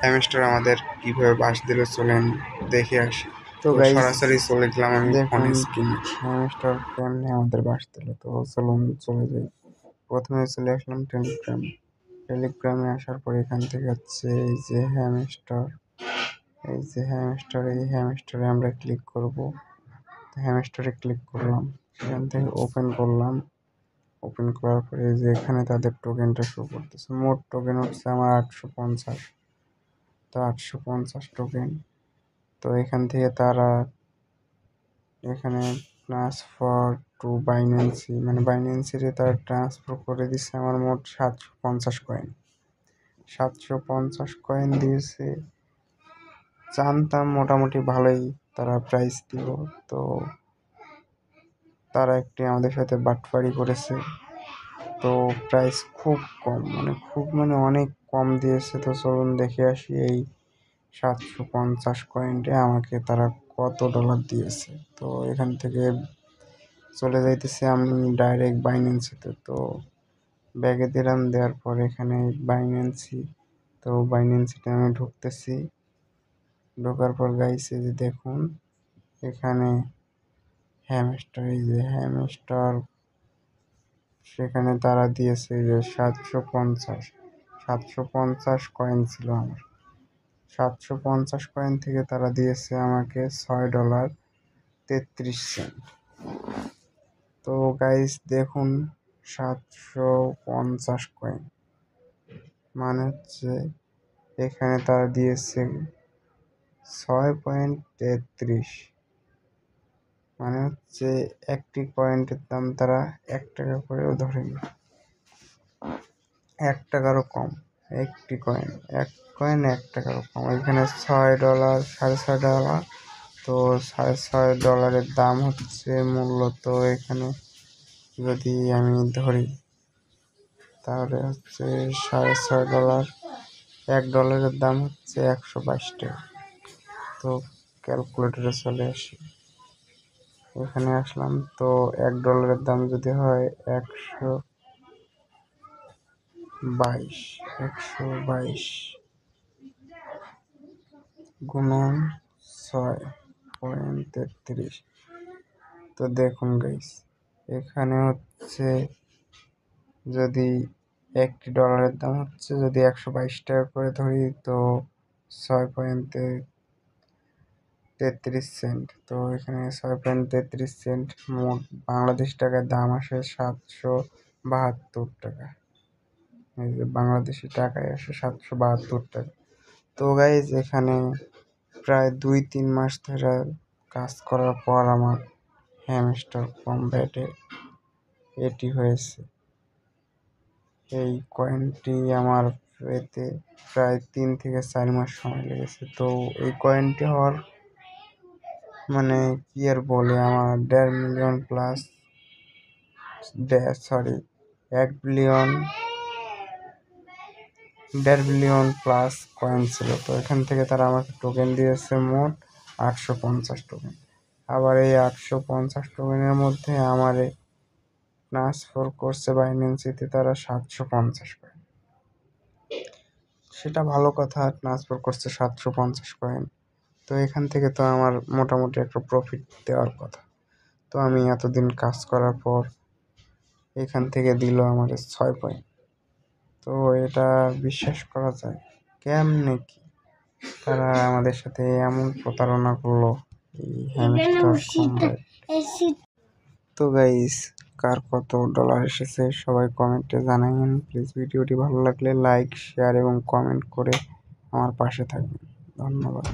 Hamster আমাদের কিভাবে বাস দিল চলেন দেখে আসি। তো সরাসরি চলে গেলাম আমি ফোন স্ক্রিনে। হ্যামস্টার কেমনে আমাদের বাস দিল, তো চলুন চলে যাই। প্রথমে চলে আসলাম টেলিগ্রামে আসার পর এখান থেকে হচ্ছে এই যে হ্যামস্টারে আমরা ক্লিক করব। হ্যামস্টারে ক্লিক করলাম, সেখান থেকে ওপেন করলাম। ওপেন করার পরে যে এখানে তাদের টোকেনটা শো করতেছে। মোট টোকেন হচ্ছে আমার 850। তো 850 টোকেন। তো এখান থেকে তারা এখানে ট্রান্সফার টু বাইন্যান্সি, মানে বাইন্যান্সিতে তারা ট্রান্সফার করে দিচ্ছে আমার মোট 750 কয়েন। 750 কয়েন দিয়েছে। জানতাম মোটামুটি ভালোই তারা প্রাইস দিব, তো তারা একটি আমাদের সাথে বাটপারি করেছে। তো প্রাইস খুব কম, মানে অনেক কম দিয়েছে। তো চলুন দেখে আসি এই 750 কয়েনটে আমাকে তারা কত ডলার দিয়েছে। তো এখান থেকে চলে যাইতেছি আমি ডাইরেক্ট বাইন্যান্সিতে। তো ব্যাগে দিলাম, দেওয়ার পর এখানে বাইন্যান্সি, তো বাইন্যান্সিতে আমি ঢুকতেছি। ঢোকার পর গাইছে যে দেখুন এখানে হ্যামস্টার সেখানে তারা দিয়েছে যে 750 কয়েন ছিল আমার। 750 কয়েন থেকে তারা দিয়েছে আমাকে $6.33। তো গাইস দেখুন 750 কয়েন মানে হচ্ছে এখানে তারা দিয়েছে 6.33, মানে হচ্ছে একটি কয়েনের দাম তারা 1 টাকা করেও ধরেনি, 1 টাকারও কম। একটি কয়েন 1 টাকারও কম। এখানে $6, $6.5। তো $6.5 দাম হচ্ছে মূলত এখানে যদি আমি ধরি তাহলে হচ্ছে $6.5। $1 দাম হচ্ছে 122 টাকা। তো ক্যালকুলেটরে চলে আসি, এখানে আসলাম। তো $1 দাম যদি হয় 122 গুণন 6.33। তো দেখুন গাইস এখানে হচ্ছে যদি $1 দাম হচ্ছে যদি 122 টাকা করে ধরি তো 6.33 তো এখানে 6.33 মোট বাংলাদেশ টাকার দাম আসে 772 টাকা। এই যে বাংলাদেশি টাকায় আসে 772 টাকা। তো গাইজ এখানে প্রায় 2-3 মাস ধরে কাজ করার পর আমার হ্যামস্টার কমব্যাটে এটি হয়েছে। এই কয়েনটি আমার পেতে প্রায় 3 থেকে 4 মাস সময় লেগেছে। তো এই কয়েনটি হওয়ার মানে কি আর বলে, আমার 1.5 million plus 1 billion plus coin ছিল। তো এখান থেকে তারা আমাকে টোকেন দিয়েছে মোট 850 টোকেন। আবার এই 850 টোকেনের মধ্যে আমারে ট্রান্সফার করছে বাইন্যান্সিতে তারা 750 কয়েন। সেটা ভালো কথা, ট্রান্সফার করছে 750 কয়েন। তো এখান থেকে তো আমার মোটামুটি একটা প্রফিট দেওয়ার কথা। তো আমি এতদিন কাজ করার পর এখান থেকে দিল আমার 6 কয়েন। তো এটা বিশ্বাস করা যায় কেমনে কি তারা আমাদের সাথে এমন প্রতারণা করলো এই হ্যামস্টার কমব্যাট। তো গাইস কার কত ডলার এসেছে সবাই কমেন্টে জানাবেন প্লিজ। ভিডিওটি ভালো লাগলে লাইক, শেয়ার এবং কমেন্ট করে আমার পাশে থাকবেন। ধন্যবাদ।